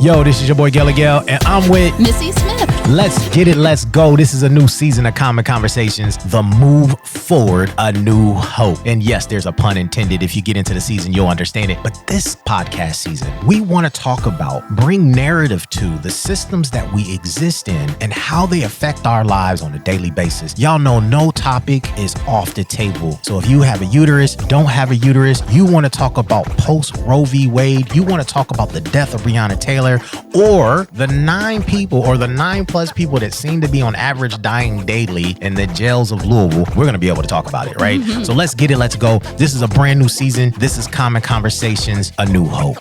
Yo, this is your boy Guy Miguel, and I'm with Missy Smith. Let's get it, let's go. This is a new season of Common Conversations, the move forward, a new hope. And yes, there's a pun intended. If you get into the season, you'll understand it. But this podcast season, we want to talk about, bring narrative to the systems that we exist in and how they affect our lives on a daily basis. Y'all know no topic is off the table. So if you have a uterus, don't have a uterus, you want to talk about post Roe v. Wade, you want to talk about the death of Breonna Taylor, or the 9+ people that seem to be on average dying daily in the jails of Louisville, we're going to be able to talk about it, right? So let's get it, let's go. This is a brand new season. This is Common Conversations, a new hope.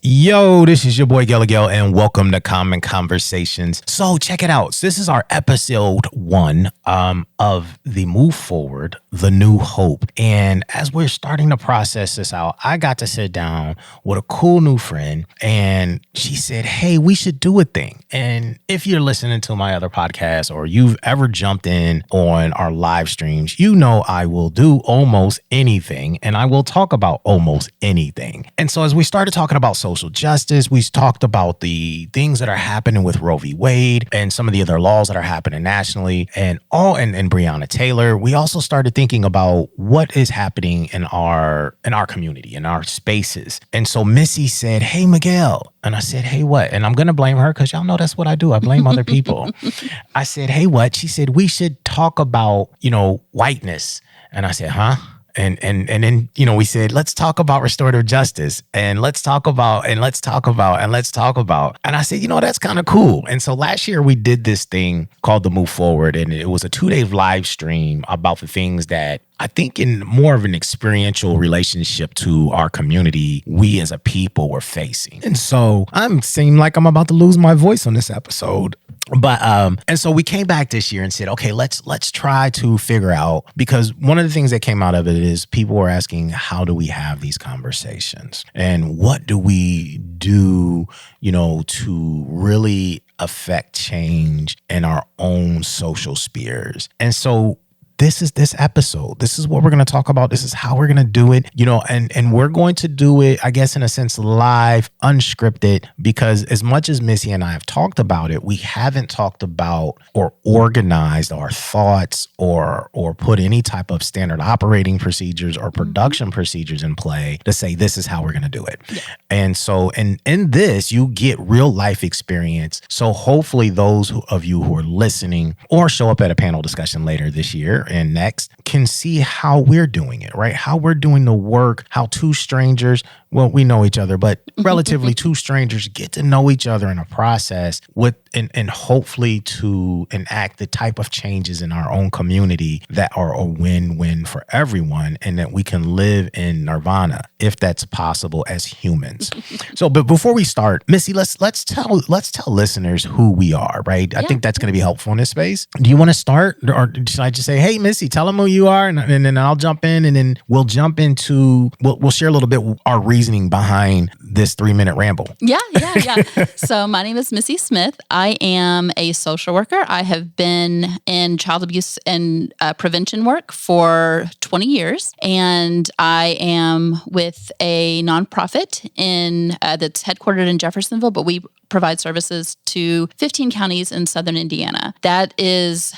Yo, this is your boy Guy Miguel, and welcome to Common Conversations. So check it out. This is our episode 1 of the Move Forward, the New Hope. And as we're starting to process this out, I got to sit down with a cool new friend, and she said, hey, we should do a thing. And if you're listening to my other podcasts or you've ever jumped in on our live streams, you know I will do almost anything, and I will talk about almost anything. And so as we started talking about social justice, we talked about the things that are happening with Roe v. Wade and some of the other laws that are happening nationally and Breonna Taylor. We also started thinking about what is happening in our community, in our spaces. And so Missy said, hey, Miguel. And I said, hey, what? And I'm going to blame her because y'all know that's what I do. I blame other people. I said, hey, what? She said, we should talk about, whiteness. And I said, huh? And then, we said, let's talk about restorative justice and let's talk about. And I said, that's kind of cool. And so last year we did this thing called the Move Forward, and it was a 2-day live stream about the things that I think in more of an experiential relationship to our community, we as a people were facing. And so seem like I'm about to lose my voice on this episode. But and so we came back this year and said, okay, let's try to figure out, because one of the things that came out of it is people were asking, how do we have these conversations? And what do we do, to really affect change in our own social spheres? And so this is this episode. This is what we're going to talk about. This is how we're going to do it, and we're going to do it, I guess, in a sense, live, unscripted, because as much as Missy and I have talked about it, we haven't talked about or organized our thoughts or put any type of standard operating procedures or production procedures in play to say, this is how we're going to do it. Yeah. And so in this, you get real life experience. So hopefully those of you who are listening or show up at a panel discussion later this year and next can see how we're doing it, right? How we're doing the work, how two strangers, well, we know each other, but relatively two strangers get to know each other in a process and hopefully to enact the type of changes in our own community that are a win-win for everyone, and that we can live in nirvana, if that's possible, as humans. So, but before we start, Missy, let's tell listeners who we are, right? I think that's going to be helpful in this space. Do you want to start, or should I just say, hey, Missy, tell them who you are, and then I'll jump in, and then we'll jump into, we'll share a little bit our reasoning behind this 3-minute ramble. Yeah. So my name is Missy Smith. I am a social worker. I have been in child abuse and prevention work for 20 years, and I am with a nonprofit that's headquartered in Jeffersonville, but we provide services to 15 counties in southern Indiana. That is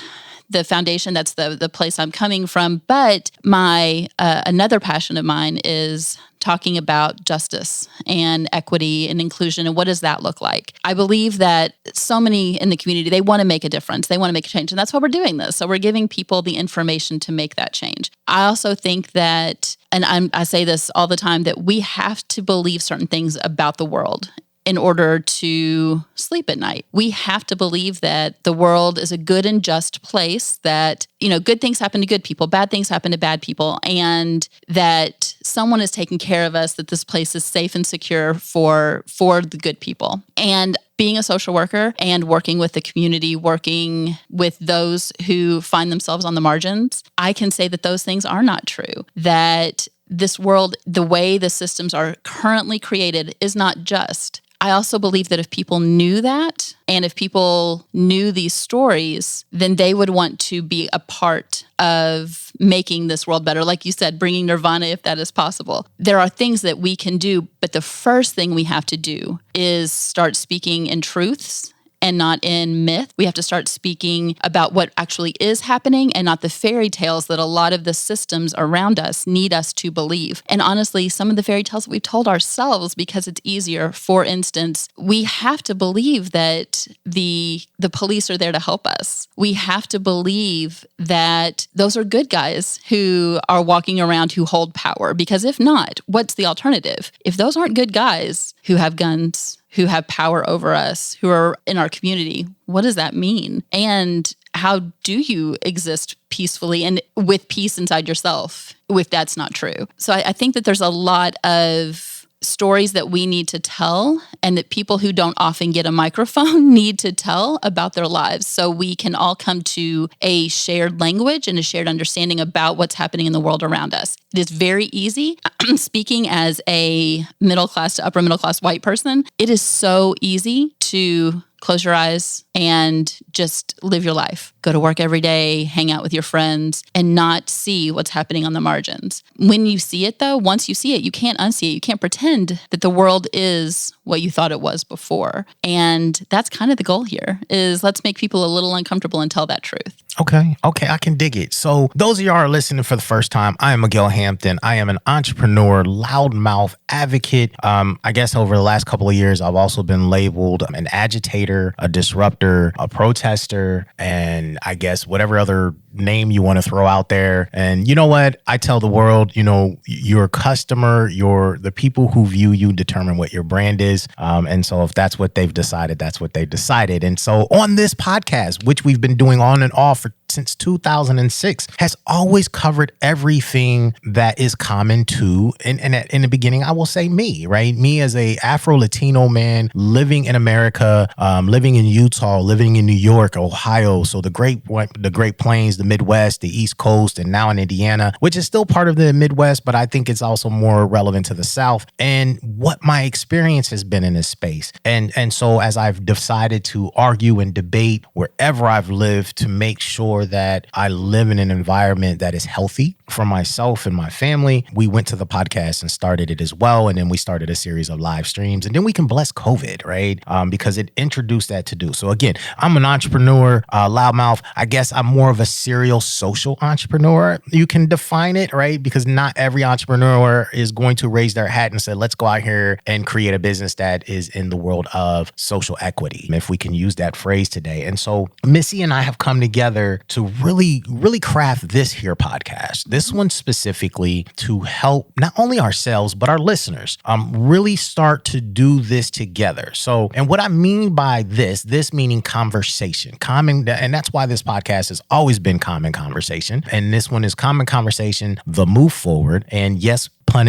the foundation. That's the place I'm coming from. But my another passion of mine is talking about justice and equity and inclusion, and what does that look like? I believe that so many in the community, they want to make a difference. They want to make a change, and that's why we're doing this. So we're giving people the information to make that change. I also think that, and I say this all the time, that we have to believe certain things about the world in order to sleep at night. We have to believe that the world is a good and just place, that, good things happen to good people, bad things happen to bad people, and that someone is taking care of us, that this place is safe and secure for the good people. And being a social worker and working with the community, working with those who find themselves on the margins, I can say that those things are not true. That this world, the way the systems are currently created, is not just. I also believe that if people knew that, and if people knew these stories, then they would want to be a part of making this world better. Like you said, bringing nirvana if that is possible. There are things that we can do, but the first thing we have to do is start speaking in truths and not in myth. We have to start speaking about what actually is happening and not the fairy tales that a lot of the systems around us need us to believe. And honestly, some of the fairy tales that we've told ourselves because it's easier. For instance, we have to believe that the police are there to help us. We have to believe that those are good guys who are walking around who hold power. Because if not, what's the alternative? If those aren't good guys who have guns, who have power over us, who are in our community, what does that mean? And how do you exist peacefully and with peace inside yourself if that's not true? So I think that there's a lot of stories that we need to tell and that people who don't often get a microphone need to tell about their lives so we can all come to a shared language and a shared understanding about what's happening in the world around us. It is very easy. Speaking as a middle class to upper middle class white person, it is so easy to close your eyes and just live your life. Go to work every day, hang out with your friends, and not see what's happening on the margins. When you see it, though, once you see it, you can't unsee it. You can't pretend that the world is what you thought it was before. And that's kind of the goal here, is let's make people a little uncomfortable and tell that truth. Okay, I can dig it. So those of y'all are listening for the first time, I am Miguel Hampton. I am an entrepreneur, loudmouth advocate. I guess over the last couple of years, I've also been labeled an agitator, a disruptor, a protester, and I guess whatever other name you want to throw out there. And you know what? I tell the world, your customer, the people who view you determine what your brand is. And so if that's what they've decided, that's what they've decided. And so on this podcast, which we've been doing on and off since 2006, has always covered everything that is common to, and in the beginning, I will say me, right? Me as a Afro-Latino man living in America, living in Utah, living in New York, Ohio. So the Great Plains, the Midwest, the East Coast, and now in Indiana, which is still part of the Midwest, but I think it's also more relevant to the South, and what my experience has been in this space. And so as I've decided to argue and debate wherever I've lived to make sure that I live in an environment that is healthy for myself and my family, we went to the podcast and started it as well. And then we started a series of live streams, and then we can bless COVID, right? Because it introduced that to do. So again, I'm an entrepreneur, loudmouth. I guess I'm more of a serial social entrepreneur. You can define it, right? Because not every entrepreneur is going to raise their hat and say, let's go out here and create a business that is in the world of social equity, if we can use that phrase today. And so Missy and I have come together to really, really craft this here podcast. This one specifically to help not only ourselves, but our listeners really start to do this together. So, and what I mean by this meaning conversation, and that's why this podcast has always been Common Conversation. And this one is Common Conversation, the Move Forward. And yes, pun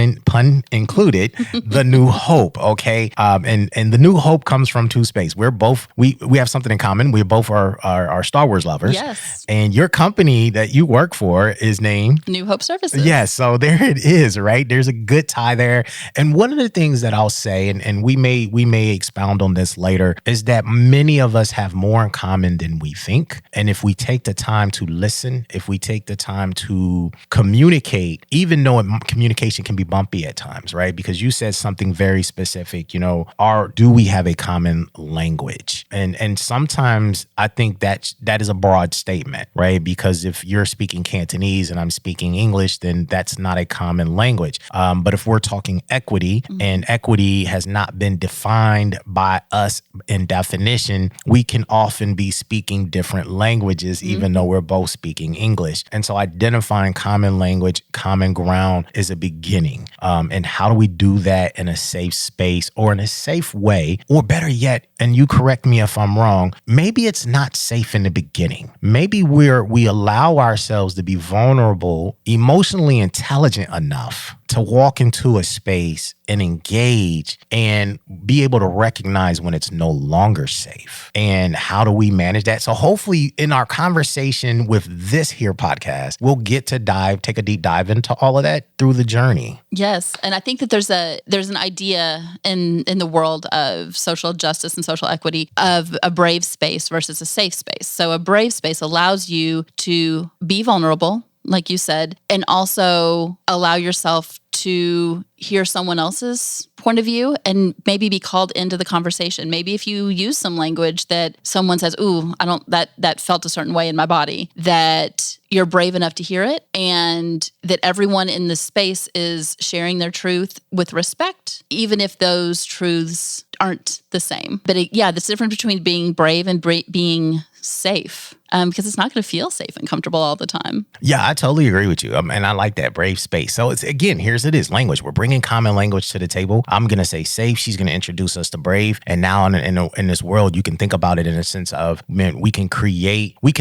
included, the new hope. Okay. And the new hope comes from two spaces. We're both, we have something in common. We both are Star Wars lovers. Yes. And your company that you work for is named New Hope Services. Yes. So there it is, right? There's a good tie there. And one of the things that I'll say, and we may expound on this later, is that many of us have more in common than we think. And if we take the time to listen, if we take the time to communicate, even though communication can be bumpy at times, right? Because you said something very specific, do we have a common language? And sometimes I think that is a broad statement, right? Because if you're speaking Cantonese and I'm speaking English, then that's not a common language. But if we're talking equity, and equity has not been defined by us in definition, we can often be speaking different languages, even though we're both speaking English. And so identifying common language, common ground is a beginning. And how do we do that in a safe space or in a safe way? Or better yet, and you correct me if I'm wrong, maybe it's not safe in the beginning. Maybe we allow ourselves to be vulnerable, emotionally intelligent enough to walk into a space and engage and be able to recognize when it's no longer safe. And how do we manage that? So hopefully in our conversation with this here podcast, we'll get to take a deep dive into all of that through the journey. Yes. And I think that there's an idea in the world of social justice and social equity of a brave space versus a safe space. So a brave space allows you to be vulnerable, like you said, and also allow yourself to hear someone else's point of view and maybe be called into the conversation. Maybe if you use some language that someone says, ooh, that felt a certain way in my body, that you're brave enough to hear it and that everyone in the space is sharing their truth with respect, even if those truths aren't the same. But the difference between being brave and being safe, because it's not going to feel safe and comfortable all the time. Yeah, I totally agree with you. And I like that brave space. So it's, again, here's it is language. We're bringing common language to the table. I'm going to say safe. She's going to introduce us to brave. And now in this world, you can think about it in a sense of, man, we can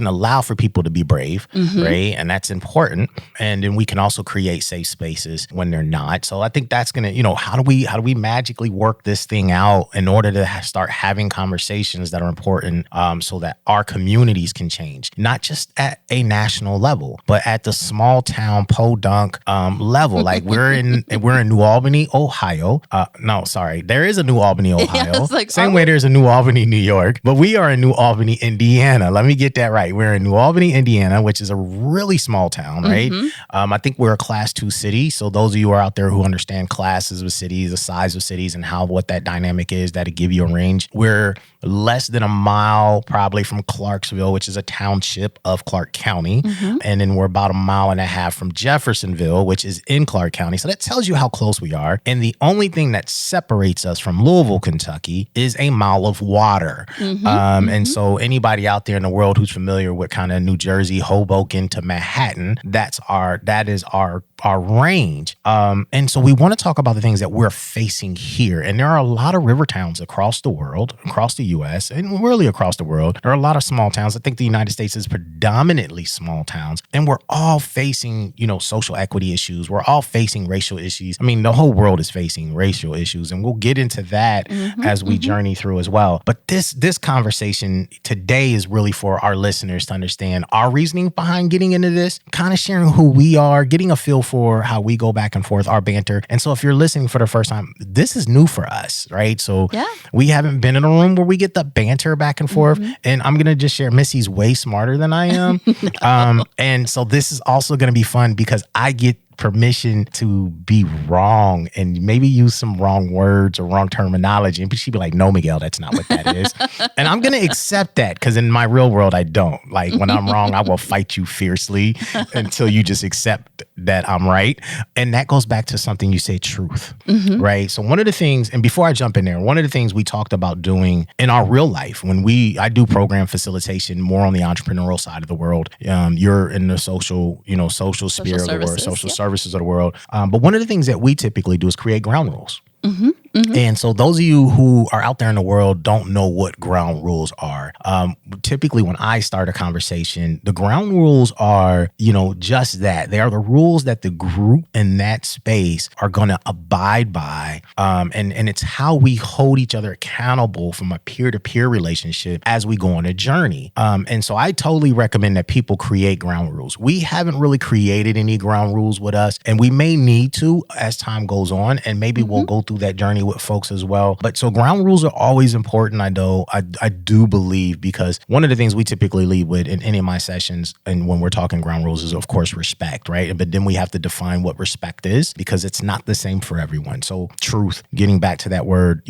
allow for people to be brave, right? And that's important. And then we can also create safe spaces when they're not. So I think that's going to, how do we magically work this thing out in order to start having conversations that are important so that our communities can change, not just at a national level, but at the small town podunk level. Like we're in New Albany, Ohio. There is a New Albany, Ohio. Yeah, Same way there's a New Albany, New York, but we are in New Albany, Indiana. Let me get that right. We're in New Albany, Indiana, which is a really small town, right? I think we're a class 2 city. So those of you who are out there who understand classes of cities, the size of cities, and what that dynamic is, that'll give you a range. We're less than a mile probably from Clarksville, which is a township of Clark County. And then we're about a mile and a half from Jeffersonville, which is in Clark County. So that tells you how close we are. And the only thing that separates us from Louisville, Kentucky is a mile of water. And so anybody out there in the world who's familiar with kind of New Jersey, Hoboken to Manhattan, that is our range. And so we want to talk about the things that we're facing here. And there are a lot of river towns across the world, across the U.S., and really across the world. There are a lot of small towns. I think the United States is predominantly small towns. And we're all facing, social equity issues. We're all facing racial issues. I mean, the whole world is facing racial issues. And we'll get into that as we journey through as well. But this conversation today is really for our listeners to understand our reasoning behind getting into this, kind of sharing who we are, getting a feel for how we go back and forth, our banter. And so if you're listening for the first time, this is new for us, right? So we haven't been in a room where we get the banter back and forth. And I'm going to just share, Missy's way smarter than I am. And so this is also going to be fun because I get permission to be wrong and maybe use some wrong words or wrong terminology. And she'd be like, no, Miguel, that's not what that is. And I'm going to accept that because in my real world, I don't. Like when I'm wrong, I will fight you fiercely until you just accept that I'm right. And that goes back to something you say, truth, right? So one of the things, and before I jump in there, one of the things we talked about doing in our real life, I do program facilitation more on the entrepreneurial side of the world. You're in the social sphere of the world, social services of the world. But one of the things that we typically do is create ground rules. And so those of you who are out there in the world don't know what ground rules are. Typically when I start a conversation, the ground rules are, just that. They are the rules that the group in that space are going to abide by. And it's how we hold each other accountable from a peer-to-peer relationship as we go on a journey. And so I totally recommend that people create ground rules. We haven't really created any ground rules with us, and we may need to as time goes on, and maybe we'll go through that journey with folks as well. But so ground rules are always important. I do believe, because one of the things we typically lead with in any of my sessions and when we're talking ground rules is, of course, respect, right? But then we have to define what respect is because it's not the same for everyone. So truth, getting back to that word,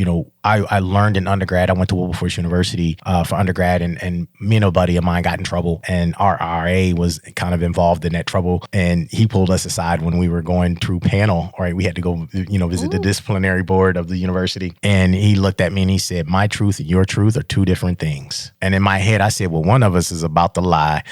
I learned in undergrad, I went to Wilberforce University for undergrad, and me and a buddy of mine got in trouble, and our RA was kind of involved in that trouble, and he pulled us aside when we were going through panel, right? We had to go, visit the disciplinary board of the university, and he looked at me and he said, my truth and your truth are two different things. And in my head, I said, well, one of us is about to lie.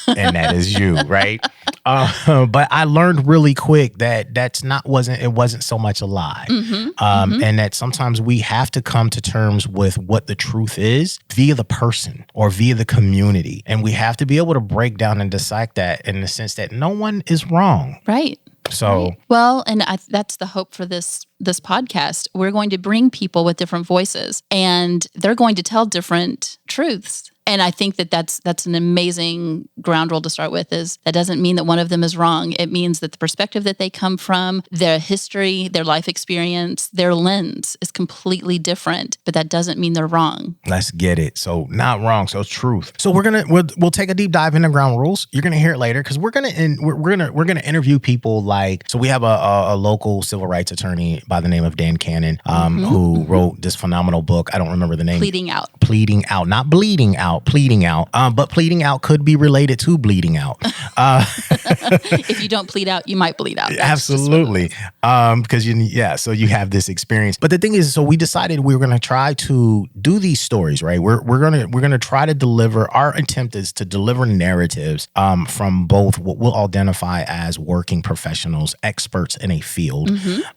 And that is you, right? But I learned really quick that it wasn't so much a lie. And that sometimes we have to come to terms with what the truth is via the person or via the community. And we have to be able to break down and dissect that in the sense that no one is wrong. Right. So, right. Well, and that's the hope for this podcast. We're going to bring people with different voices, and they're going to tell different truths. And I think that's an amazing ground rule to start with. Is that doesn't mean that one of them is wrong. It means that the perspective that they come from, their history, their life experience, their lens is completely different. But that doesn't mean they're wrong. Let's get it. So not wrong. So truth. So we'll take a deep dive into ground rules. You're gonna hear it later because we're gonna interview people like. So we have a local civil rights attorney by the name of Dan Cannon, who wrote this phenomenal book. I don't remember the name. Pleading Out, not bleeding out. Pleading out. But pleading out could be related to bleeding out. If you don't plead out, you might bleed out. That's absolutely. Because so you have this experience. But the thing is, so we decided we were going to try to do these stories, right? We're going to try to deliver. Our attempt is to deliver narratives from both what we'll identify as working professionals, experts in a field,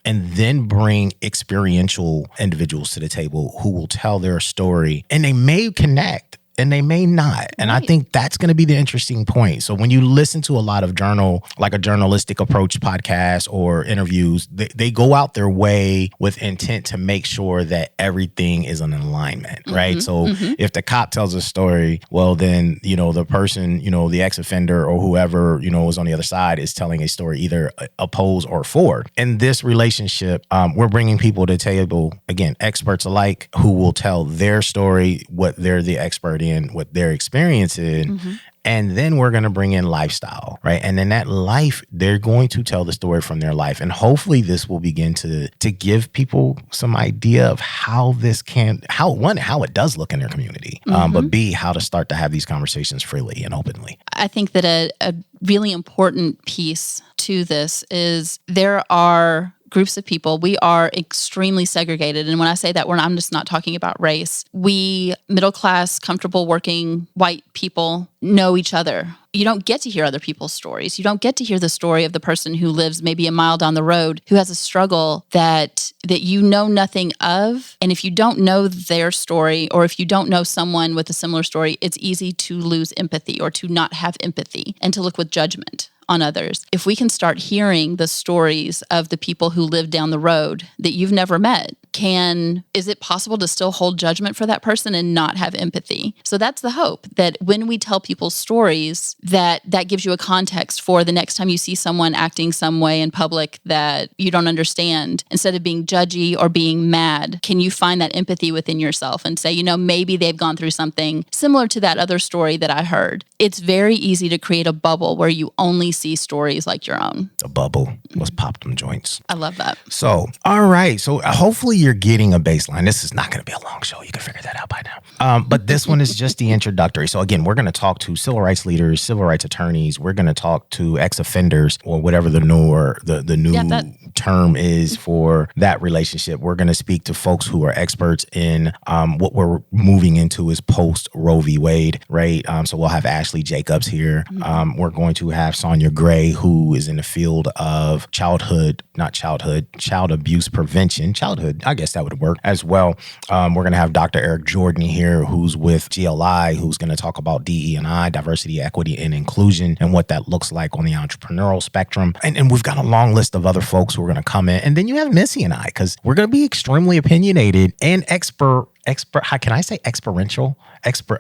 and then bring experiential individuals to the table who will tell their story, and they may connect and they may not. And I think that's going to be the interesting point. So when you listen to a lot of like a journalistic approach podcast or interviews, they go out their way with intent to make sure that everything is in alignment, right? So if the cop tells a story, well, then, the person, the ex-offender or whoever, is on the other side is telling a story either oppose or for. In this relationship, we're bringing people to the table, again, experts alike, who will tell their story, what they're the expert in, what their experience in, and then we're going to bring in lifestyle, right? And in that life, they're going to tell the story from their life, and hopefully this will begin to give people some idea of how it does look in their community, but B, how to start to have these conversations freely and openly. I think that a really important piece to this is there are groups of people. We are extremely segregated. And when I say that, I'm just not talking about race. We, middle class, comfortable working white people, know each other. You don't get to hear other people's stories. You don't get to hear the story of the person who lives maybe a mile down the road who has a struggle that you know nothing of. And if you don't know their story, or if you don't know someone with a similar story, it's easy to lose empathy or to not have empathy and to look with judgment on others. If we can start hearing the stories of the people who live down the road that you've never met, is it possible to still hold judgment for that person and not have empathy? So that's the hope, that when we tell people's stories, that gives you a context for the next time you see someone acting some way in public that you don't understand. Instead of being judgy or being mad, can you find that empathy within yourself and say, maybe they've gone through something similar to that other story that I heard. It's very easy to create a bubble where you only see stories like your own. A bubble. Let's pop them joints. I love that. So, all right. So hopefully you're getting a baseline. This is not going to be a long show. You can figure that out by now. But this one is just the introductory. So again, we're going to talk to civil rights leaders, civil rights attorneys. We're going to talk to ex-offenders, or whatever the new term is for that relationship. We're going to speak to folks who are experts in what we're moving into is post Roe v. Wade, right? So we'll have Ashley Jacobs here. We're going to have Sonia Gray, who is in the field of child abuse prevention. I guess that would work as well. We're going to have Dr. Eric Jordan here, who's with GLI, who's going to talk about DE&I, diversity, equity, and inclusion, and what that looks like on the entrepreneurial spectrum. And we've got a long list of other folks who are going to come in. And then you have Missy and I, because we're going to be extremely opinionated and how can I say experiential?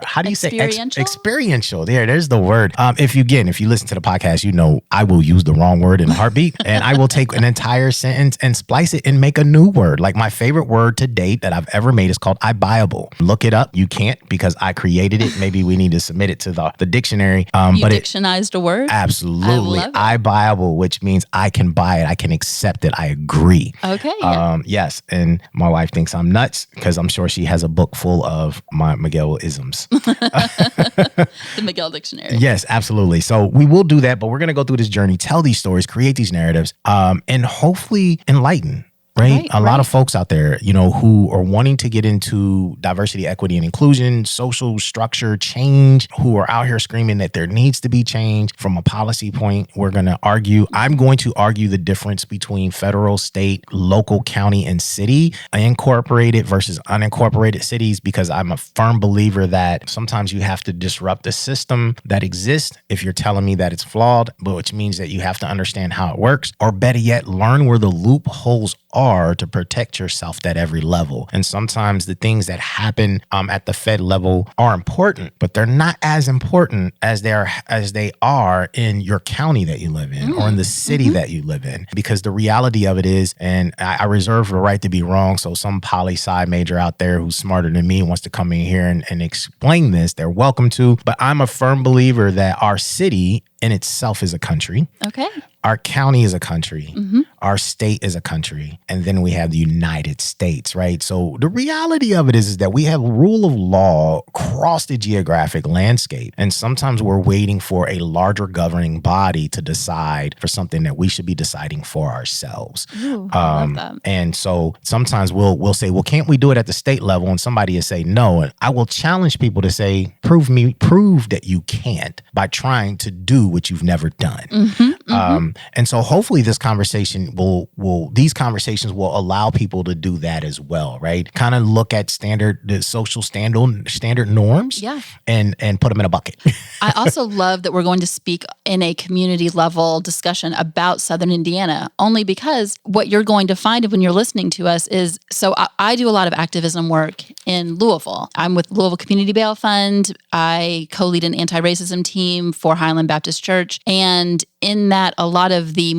How do you say experiential? There's the word. If you listen to the podcast, I will use the wrong word in a heartbeat, and I will take an entire sentence and splice it and make a new word. Like my favorite word to date that I've ever made is called I-buyable. Look it up. You can't, because I created it. Maybe we need to submit it to the dictionary. You dictionized a word? Absolutely. I-buyable, which means I can buy it. I can accept it. I agree. Okay. Yeah. Yes. And my wife thinks I'm nuts because I'm sure she has a book full of my Miguel-isms. The Miguel Dictionary. Yes, absolutely. So we will do that, but we're going to go through this journey, tell these stories, create these narratives, and hopefully enlighten. right? A lot of folks out there, who are wanting to get into diversity, equity, and inclusion, social structure change, who are out here screaming that there needs to be change from a policy point. I'm going to argue the difference between federal, state, local, county, and city, incorporated versus unincorporated cities, because I'm a firm believer that sometimes you have to disrupt the system that exists if you're telling me that it's flawed, which means that you have to understand how it works, or better yet, learn where the loopholes are to protect yourself at every level. And sometimes the things that happen at the Fed level are important, but they're not as important as they are in your county that you live in or in the city that you live in. Because the reality of it is, and I reserve the right to be wrong, so some poli-sci major out there who's smarter than me wants to come in here and explain this, they're welcome to. But I'm a firm believer that our city in itself is a country. Okay. Our county is a country. Our state is a country. And then we have the United States, right? So the reality of it is that we have rule of law across the geographic landscape. And sometimes we're waiting for a larger governing body to decide for something that we should be deciding for ourselves. Ooh, I love that. And so sometimes we'll say, well, can't we do it at the state level? And somebody will say no. And I will challenge people to say, prove that you can't by trying to do what you've never done. And so hopefully these conversations will allow people to do that as well, right? Kind of look at the social standard norms and put them in a bucket. I also love that we're going to speak in a community level discussion about Southern Indiana, only because what you're going to find when you're listening to us is, so I do a lot of activism work in Louisville. I'm with Louisville Community Bail Fund. I co-lead an anti-racism team for Highland Baptist Church. And in that, a lot of the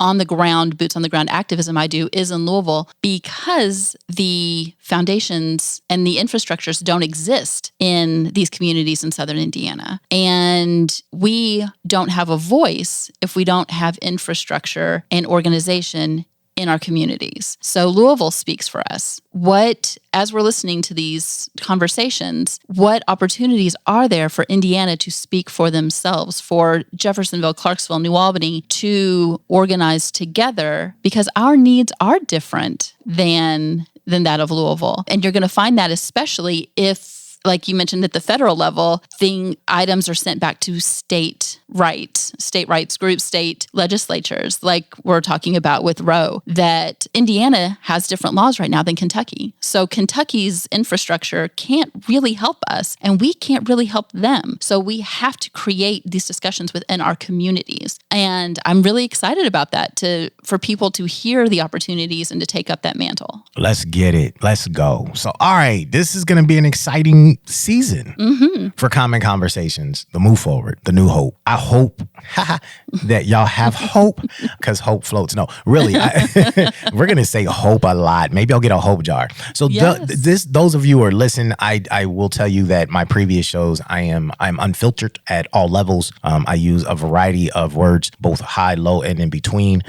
on-the-ground, boots-on-the-ground activism I do is in Louisville, because the foundations and the infrastructures don't exist in these communities in Southern Indiana. And we don't have a voice if we don't have infrastructure and organization in our communities. So Louisville speaks for us. As we're listening to these conversations, what opportunities are there for Indiana to speak for themselves, for Jeffersonville, Clarksville, New Albany to organize together? Because our needs are different than that of Louisville. And you're going to find that especially if, like you mentioned, at the federal level, items are sent back to state rights groups, state legislatures, like we're talking about with Roe, that Indiana has different laws right now than Kentucky. So Kentucky's infrastructure can't really help us, and we can't really help them. So we have to create these discussions within our communities. And I'm really excited about that, for people to hear the opportunities and to take up that mantle. Let's get it. Let's go. So, all right, this is going to be an exciting season for Common Conversations, the move forward, the new hope. I hope that y'all have hope, because hope floats. No, really, we're going to say hope a lot. Maybe I'll get a hope jar. So those of you who are listening, I will tell you that my previous shows, I'm unfiltered at all levels. I use a variety of words, both high, low, and in between.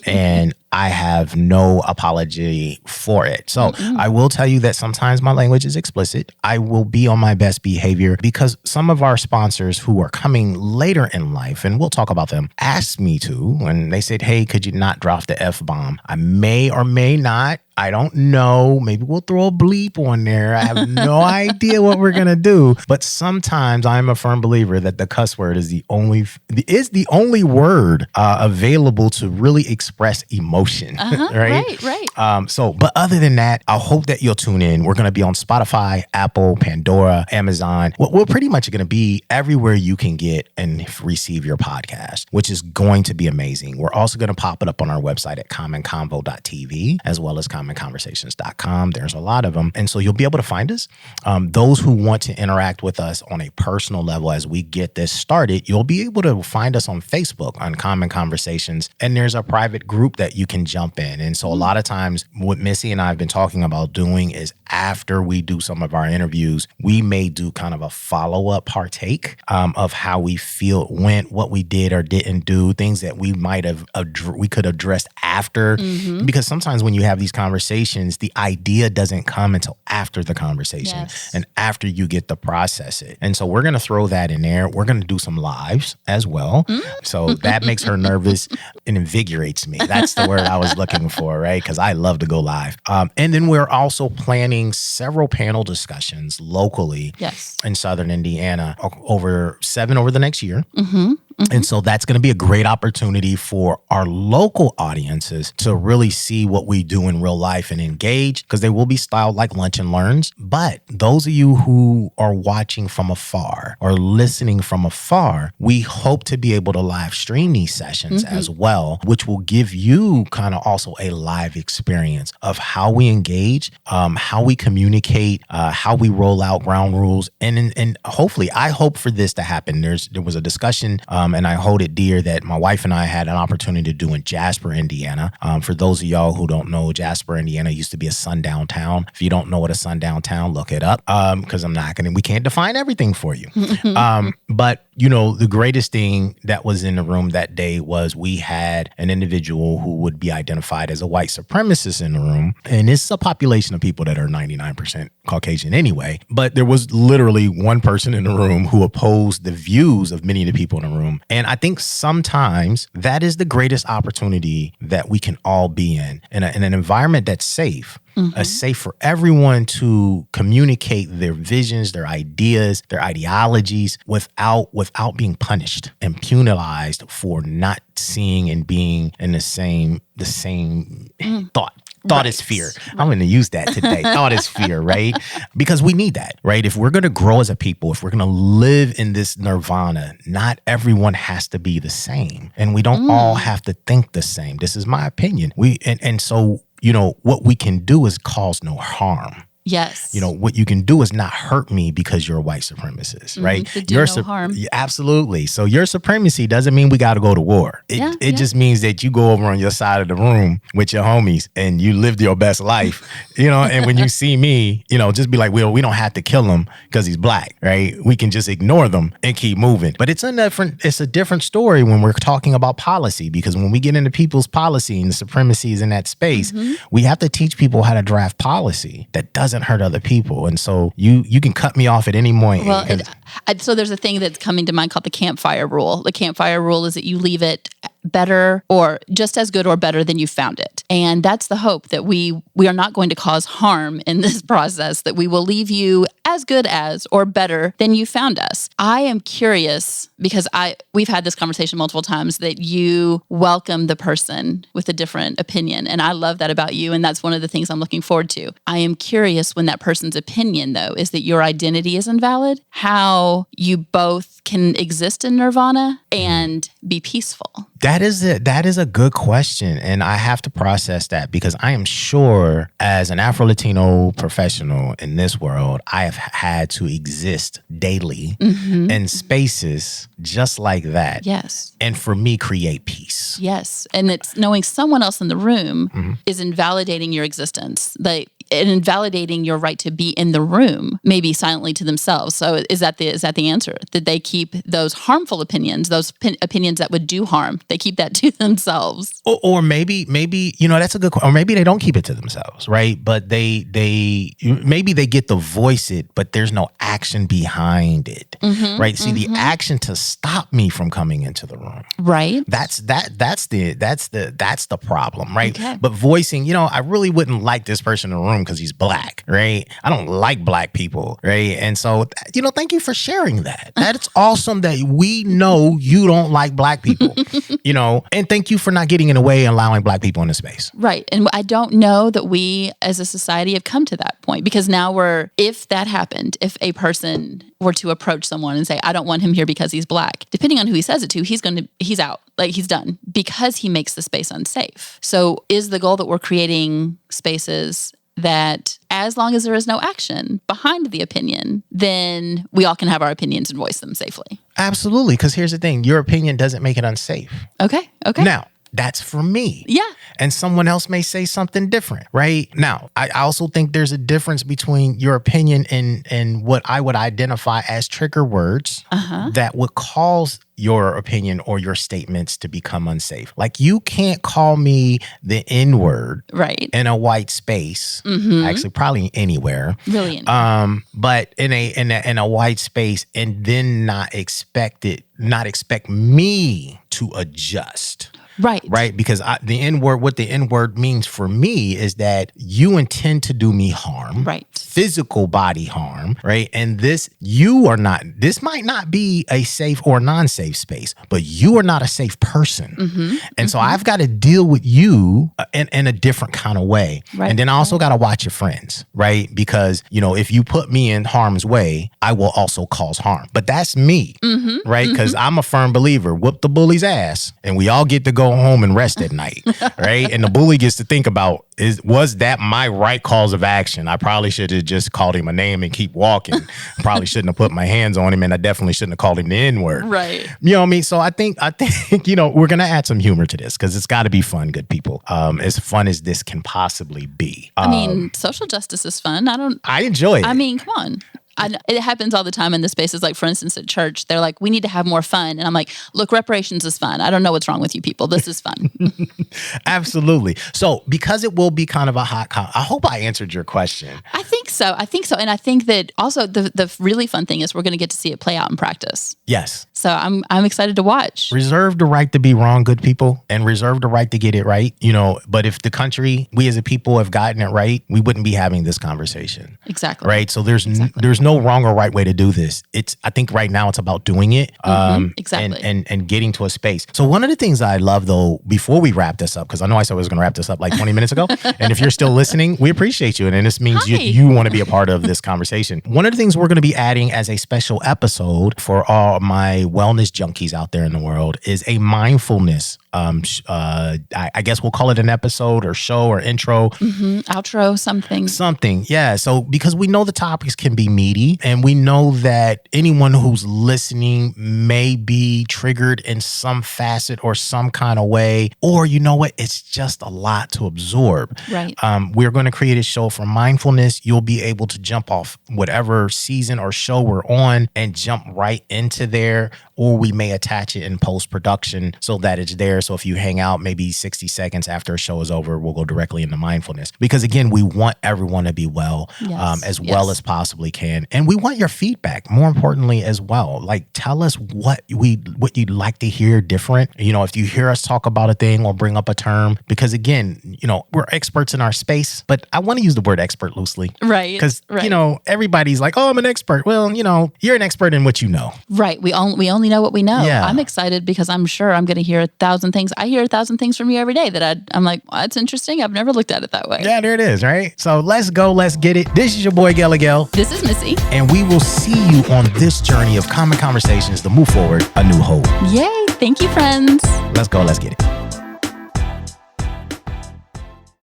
And I have no apology for it. So I will tell you that sometimes my language is explicit. I will be on my best behavior, because some of our sponsors who are coming later in life, and we'll talk about them, asked me to, and they said, hey, could you not drop the F-bomb? I may or may not. I don't know. Maybe we'll throw a bleep on there. I have no idea what we're going to do. But sometimes I'm a firm believer that the cuss word is the only word available to really express emotion. Right. But other than that, I hope that you'll tune in. We're going to be on Spotify, Apple, Pandora, Amazon. We're pretty much going to be everywhere you can get and receive your podcast, which is going to be amazing. We're also going to pop it up on our website at commonconvo.tv, as well as commonconversations.com. There's a lot of them. And so you'll be able to find us. Those who want to interact with us on a personal level as we get this started, you'll be able to find us on Facebook on Common Conversations. And there's a private group that you can jump in. And so a lot of times what Missy and I have been talking about doing is after we do some of our interviews, we may do kind of a follow-up partake of how we feel it went, what we did or didn't do, things that we might have we could have addressed after. Because sometimes when you have these conversations, the idea doesn't come until after the conversation and after you get to process it. And so we're going to throw that in there. We're going to do some lives as well. So that makes her nervous and invigorates me. That's the word I was looking for, right? Because I love to go live. And then we're also planning several panel discussions locally in Southern Indiana, over 7 over the next year. And so that's going to be a great opportunity for our local audiences to really see what we do in real life and engage, because they will be styled like lunch and learns. But those of you who are watching from afar or listening from afar, we hope to be able to live stream these sessions as well, which will give you kind of also a live experience of how we engage, how we communicate, how we roll out ground rules. And hopefully, I hope for this to happen. There was a discussion and I hold it dear that my wife and I had an opportunity to do in Jasper, Indiana. For those of y'all who don't know, Jasper, Indiana used to be a sundown town. If you don't know what a sundown town, look it up, because we can't define everything for you. But the greatest thing that was in the room that day was we had an individual who would be identified as a white supremacist in the room. And it's a population of people that are 99% Caucasian anyway. But there was literally one person in the room who opposed the views of many of the people in the room. And I think sometimes that is the greatest opportunity that we can all be in an environment that's safe. Safe for everyone to communicate their visions, their ideas, their ideologies without being punished and penalized for not seeing and being in the same thought. Thought is fear. I'm going to use that today. Thought is fear, right? Because we need that, right? If we're going to grow as a people, if we're going to live in this nirvana, not everyone has to be the same. And we don't all have to think the same. This is my opinion. So what we can do is cause no harm. Yes. What you can do is not hurt me because you're a white supremacist, right? To do no harm. Absolutely. So your supremacy doesn't mean we got to go to war. It just means that you go over on your side of the room with your homies and you lived your best life, and when you see me, just be like, well, we don't have to kill him because he's black, right? We can just ignore them and keep moving. But it's a different story when we're talking about policy, because when we get into people's policy and the supremacy is in that space, we have to teach people how to draft policy that doesn't hurt other people. And so you can cut me off at any point. Well, so there's a thing that's coming to mind called the campfire rule. The campfire rule is that you leave it better or just as good or better than you found it. And that's the hope, that we are not going to cause harm in this process, that we will leave you as good as or better than you found us. I am curious, because we've had this conversation multiple times, that you welcome the person with a different opinion. And I love that about you. And that's one of the things I'm looking forward to. I am curious, when that person's opinion, though, is that your identity is invalid, how you both can exist in nirvana and be peaceful. That is a good question. And I have to process that, because I am sure as an Afro-Latino professional in this world, I have had to exist daily in spaces just like that. Yes. And for me, create peace. Yes. And it's knowing someone else in the room is invalidating your existence. And invalidating your right to be in the room, maybe silently to themselves. So is that the answer? Did they keep those harmful opinions, those opinions that would do harm, they keep that to themselves? Or maybe that's a good question. Or maybe they don't keep it to themselves, right? But they maybe they get to voice it, but there's no action behind it, right? See, the action to stop me from coming into the room, right? That's the problem, right? Okay. But voicing, I really wouldn't like this person in the room because he's black, right? I don't like black people, right? And so, thank you for sharing that. That's awesome that we know you don't like black people, and thank you for not getting in the way and allowing black people in the space. Right. And I don't know that we as a society have come to that point, because now if that happened, if a person were to approach someone and say, I don't want him here because he's black, depending on who he says it to, he's out. Like, he's done, because he makes the space unsafe. So is the goal that we're creating spaces that as long as there is no action behind the opinion, then we all can have our opinions and voice them safely? Absolutely. Because here's the thing. Your opinion doesn't make it unsafe. Okay. Now, that's for me. Yeah. And someone else may say something different, right? Now, I also think there's a difference between your opinion and what I would identify as trigger words that would cause your opinion or your statements to become unsafe. Like, you can't call me the N-word in a white space. Actually, probably anywhere. Really but in a white space, and then not expect me to adjust. Right. Because what the N-word means for me is that you intend to do me harm. Right. Physical body harm. Right. And this might not be a safe or non-safe space, but you are not a safe person. And so I've got to deal with you in a different kind of way. Right. And then I also got to watch your friends. Right. Because, if you put me in harm's way, I will also cause harm. But that's me. Right. Because I'm a firm believer. Whoop the bully's ass. And we all get to go home and rest at night. Right. And the bully gets to think about, was that my right cause of action? I probably should have just called him a name and keep walking. Probably shouldn't have put my hands on him, and I definitely shouldn't have called him the N-word. Right. You know what I mean? So I think we're gonna add some humor to this because it's got to be fun, good people. As fun as this can possibly be. I mean, social justice is fun. I enjoy it. I mean, come on. It happens all the time in the spaces. Like, for instance, at church, they're like, we need to have more fun. And I'm like, look, reparations is fun. I don't know what's wrong with you people. This is fun. Absolutely. So because it will be kind of a hot I hope I answered your question. I think so. And I think that also the really fun thing is we're going to get to see it play out in practice. Yes. So I'm excited to watch. Reserve the right to be wrong, good people, and reserve the right to get it right. But if the country, we as a people have gotten it right, we wouldn't be having this conversation. Exactly. Right. So there's no wrong or right way to do this. I think right now it's about doing it. Exactly. And getting to a space. So one of the things I love, though, before we wrap this up, because I know I said I was going to wrap this up like 20 minutes ago. And if you're still listening, we appreciate you. And this means you want to be a part of this conversation. One of the things we're going to be adding as a special episode for all my wellness junkies out there in the world is a mindfulness I guess we'll call it an episode or show or intro. Outro, something. Yeah. So because we know the topics can be meaty, and we know that anyone who's listening may be triggered in some facet or some kind of way, or you know what? It's just a lot to absorb. Right. We're going to create a show for mindfulness. You'll be able to jump off whatever season or show we're on and jump right into there, or we may attach it in post-production so that it's there. So if you hang out maybe 60 seconds after a show is over, we'll go directly into mindfulness. Because again, we want everyone to be well, well as possibly can. And we want your feedback, more importantly, as well. Like, tell us what you'd like to hear different. If you hear us talk about a thing or bring up a term, because again, we're experts in our space, but I want to use the word expert loosely. Right. Because, everybody's like, oh, I'm an expert. Well, you're an expert in what you know. Right. We only know what we know. Yeah. I'm excited because I'm sure I'm going to hear 1,000 things. I hear 1,000 things from you every day that I'm like, well, that's interesting. I've never looked at it that way. Yeah, there it is, right? So let's go. Let's get it. This is your boy, Guy Miguel. This is Missy. And we will see you on this journey of common conversations to move forward a new hope. Yay. Thank you, friends. Let's go. Let's get it.